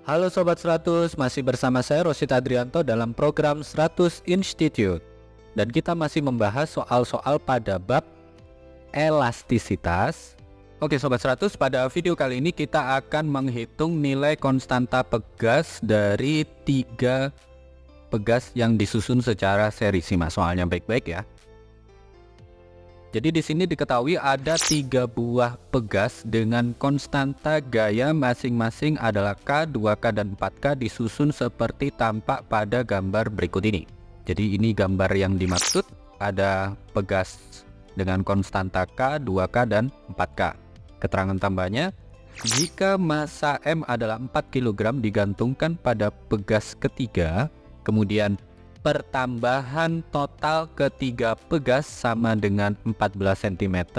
Halo Sobat 100, masih bersama saya Rosid Adrianto dalam program 100 Institute. Dan kita masih membahas soal-soal pada bab elastisitas. Oke Sobat 100, pada video kali ini kita akan menghitung nilai konstanta pegas dari 3 pegas yang disusun secara seri. Simak soalnya baik-baik ya. Jadi di sini diketahui ada 3 buah pegas dengan konstanta gaya masing-masing adalah K, 2K, dan 4K disusun seperti tampak pada gambar berikut ini. Jadi ini gambar yang dimaksud, ada pegas dengan konstanta K, 2K, dan 4K. Keterangan tambahnya, jika massa M adalah 4 kg digantungkan pada pegas ketiga, kemudian pertambahan total ketiga pegas sama dengan 14 cm.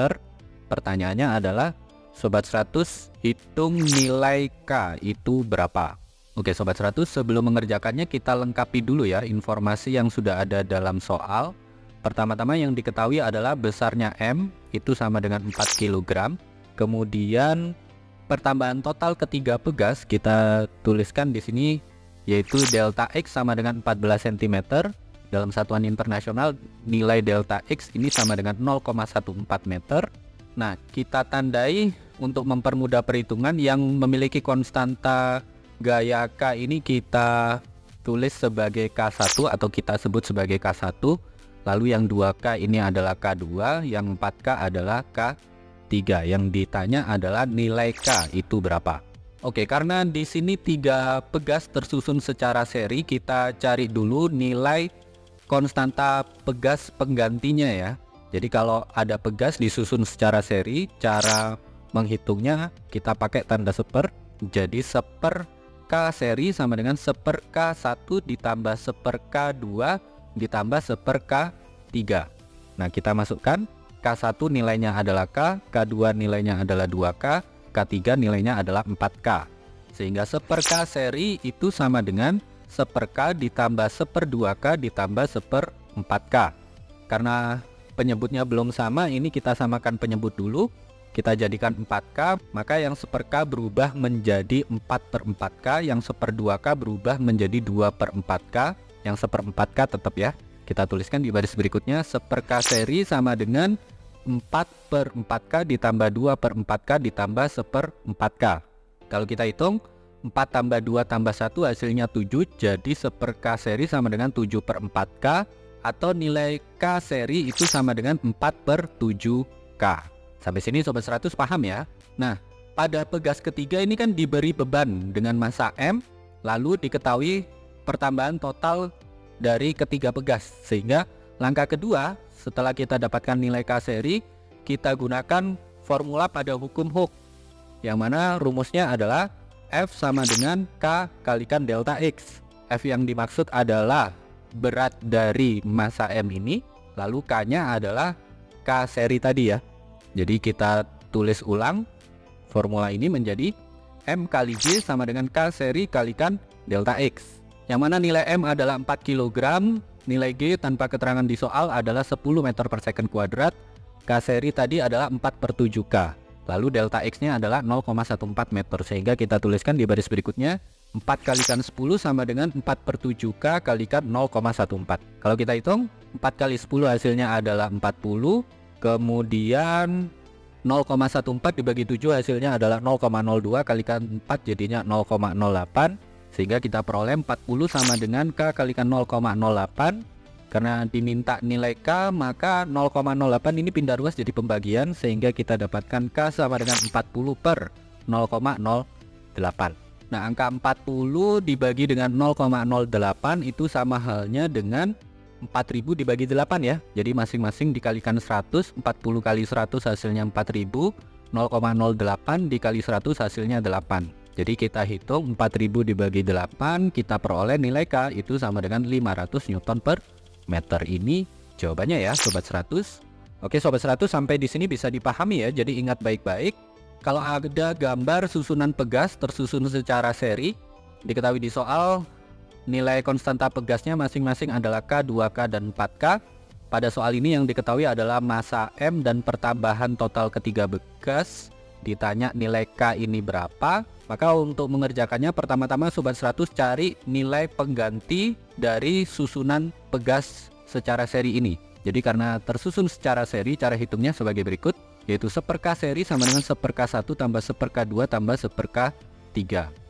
Pertanyaannya adalah, Sobat 100, hitung nilai K itu berapa? Oke Sobat 100, sebelum mengerjakannya kita lengkapi dulu ya informasi yang sudah ada dalam soal. Pertama-tama yang diketahui adalah besarnya M itu sama dengan 4 kg. Kemudian pertambahan total ketiga pegas kita tuliskan di sini, yaitu delta X sama dengan 14 cm. Dalam satuan internasional nilai delta X ini sama dengan 0,14 meter. Nah, kita tandai untuk mempermudah perhitungan yang memiliki konstanta gaya K ini kita tulis sebagai K1 atau kita sebut sebagai K1. Lalu yang 2K ini adalah K2, yang 4K adalah K3. Yang ditanya adalah nilai K itu berapa? Oke, karena di sini 3 pegas tersusun secara seri, kita cari dulu nilai konstanta pegas penggantinya ya. Jadi kalau ada pegas disusun secara seri, cara menghitungnya kita pakai tanda seper. Jadi seper K seri sama dengan seper K1 ditambah seper K2 ditambah seper K3. Nah, kita masukkan K1 nilainya adalah K, K2 nilainya adalah 2K, K3 nilainya adalah 4K. Sehingga seper K seri itu sama dengan seper K ditambah seper 2K ditambah seper 4K. Karena penyebutnya belum sama, ini kita samakan penyebut dulu. Kita jadikan 4K, maka yang seper K berubah menjadi 4/4K, yang seper 2K berubah menjadi 2/4K, yang seper 4K tetap ya. Kita tuliskan di baris berikutnya, seper K seri sama dengan 4/4K ditambah 2/4K ditambah seper 4K. Kalau kita hitung 4 tambah 2 tambah 1 hasilnya 7. Jadi seper K seri sama dengan 7/4K, atau nilai K seri itu sama dengan 4/7K. Sampai sini Sobat 100 paham ya? Nah, pada pegas ketiga ini kan diberi beban dengan massa M, lalu diketahui pertambahan total dari ketiga pegas. Sehingga langkah kedua, setelah kita dapatkan nilai K seri, kita gunakan formula pada hukum Hooke, yang mana rumusnya adalah F sama dengan K kalikan delta X. F yang dimaksud adalah berat dari massa M ini, lalu K-nya adalah K seri tadi ya. Jadi kita tulis ulang formula ini menjadi M kali G sama dengan K seri kalikan delta X, yang mana nilai M adalah 4 kg. Nilai G tanpa keterangan di soal adalah 10 meter per second kuadrat. K seri tadi adalah 4/7K. Lalu delta X nya adalah 0,14 meter. Sehingga kita tuliskan di baris berikutnya, 4 kalikan 10 sama dengan 4/7K kalikan 0,14. Kalau kita hitung 4 kali 10 hasilnya adalah 40. Kemudian 0,14 dibagi 7 hasilnya adalah 0,02 kalikan 4 jadinya 0,08. Sehingga kita peroleh 40 sama dengan K kalikan 0,08. Karena diminta nilai K, maka 0,08 ini pindah ruas jadi pembagian, sehingga kita dapatkan K sama dengan 40/0,08. Nah, angka 40 dibagi dengan 0,08 itu sama halnya dengan 4000 dibagi 8 ya. Jadi masing-masing dikalikan 100, 40 kali 100 hasilnya 4000, 0,08 dikali 100 hasilnya 8. Jadi kita hitung 4000 dibagi 8, kita peroleh nilai K itu sama dengan 500 Newton per meter. Ini jawabannya ya Sobat 100. Oke Sobat 100, sampai di sini bisa dipahami ya. Jadi ingat baik-baik, kalau ada gambar susunan pegas tersusun secara seri, diketahui di soal nilai konstanta pegasnya masing-masing adalah K, 2K, dan 4K. Pada soal ini yang diketahui adalah massa M dan pertambahan total ketiga pegas ditanya nilai K ini berapa, maka untuk mengerjakannya pertama-tama Sobat 100 cari nilai pengganti dari susunan pegas secara seri ini. Jadi karena tersusun secara seri, cara hitungnya sebagai berikut, yaitu 1/K seri sama dengan 1/K1 tambah 1/K2 tambah 1/K3.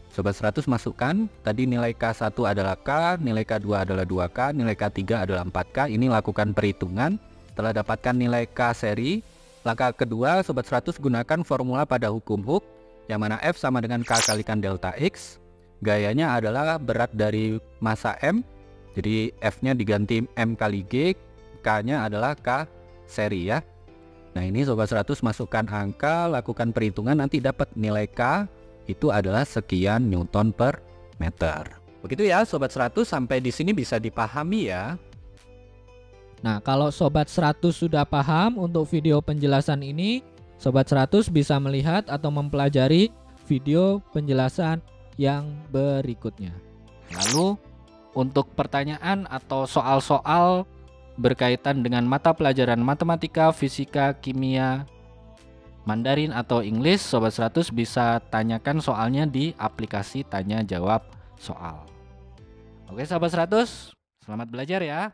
Sobat 100 masukkan, tadi nilai K1 adalah K, nilai K2 adalah 2K, nilai K3 adalah 4K. Ini lakukan perhitungan. Setelah dapatkan nilai K seri, langkah kedua Sobat 100 gunakan formula pada hukum Hooke, yang mana F sama dengan K kalikan delta X. Gayanya adalah berat dari massa M, jadi F-nya diganti M kali G, K-nya adalah K seri ya. Nah ini Sobat 100 masukkan angka, lakukan perhitungan, nanti dapat nilai K itu adalah sekian Newton per meter. Begitu ya Sobat 100, sampai di sini bisa dipahami ya. Nah, kalau Sobat 100 sudah paham untuk video penjelasan ini, Sobat 100 bisa melihat atau mempelajari video penjelasan yang berikutnya. Lalu untuk pertanyaan atau soal-soal berkaitan dengan mata pelajaran matematika, fisika, kimia, Mandarin atau English, Sobat 100 bisa tanyakan soalnya di aplikasi tanya jawab soal. Oke Sobat 100, selamat belajar ya.